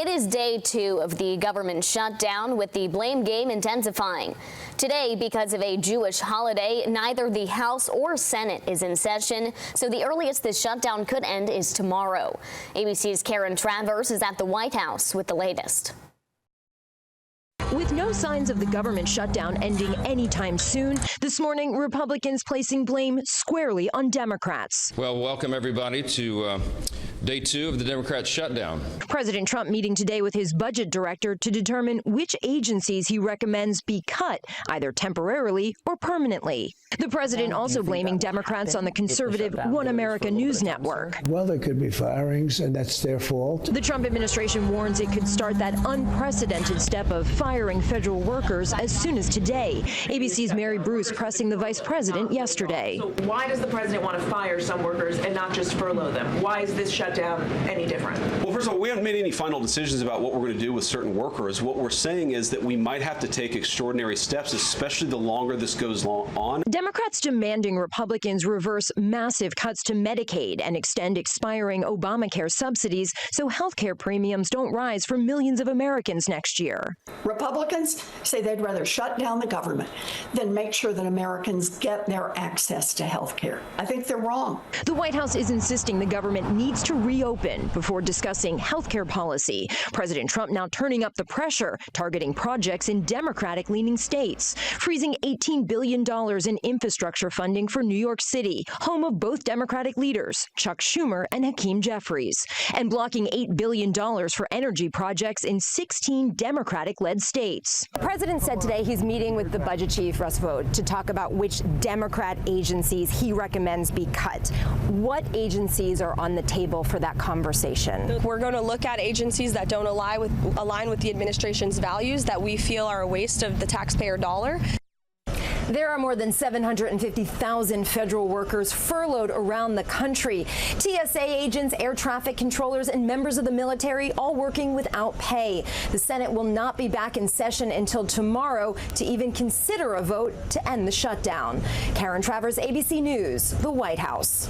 It is day 2 of the government shutdown, with the blame game intensifying. Today, because of a Jewish holiday, neither the House or Senate is in session, so the earliest this shutdown could end is tomorrow. ABC's Karen Travers is at the White House with the latest. With no signs of the government shutdown ending anytime soon, this morning Republicans placing blame squarely on Democrats. Well, welcome everybody to day 2 of the Democrat shutdown. President Trump meeting today with his budget director to determine which agencies he recommends be cut, either temporarily or permanently. The president also blaming Democrats on the conservative One America News Network. Well, there could be firings, and that's their fault. The Trump administration warns it could start that unprecedented step of firing federal workers as soon as today. ABC's Mary Bruce pressing the vice president yesterday. So why does the president want to fire some workers and not just furlough them? Why is this shutdown any different? Well, first of all, we haven't made any final decisions about what we're going to do with certain workers. What we're saying is that we might have to take extraordinary steps, especially the longer this goes on. Democrats demanding Republicans reverse massive cuts to Medicaid and extend expiring Obamacare subsidies so health care premiums don't rise for millions of Americans next year. Republicans say they'd rather shut down the government than make sure that Americans get their access to health care. I think they're wrong. The White House is insisting the government needs to reopen before discussing health care policy. President Trump now turning up the pressure, targeting projects in Democratic-leaning states, freezing $18 billion in infrastructure funding for New York City, home of both Democratic leaders, Chuck Schumer and Hakeem Jeffries, and blocking $8 billion for energy projects in 16 Democratic-led states. The president said today he's meeting with the budget chief, Russ Vought, to talk about which Democrat agencies he recommends be cut. What agencies are on the table for that conversation? We're going to look at agencies that don't align with the administration's values, that we feel are a waste of the taxpayer dollar. There are more than 750,000 federal workers furloughed around the country. TSA agents, air traffic controllers, and members of the military all working without pay. The Senate will not be back in session until tomorrow to even consider a vote to end the shutdown. Karen Travers, ABC News, the White House.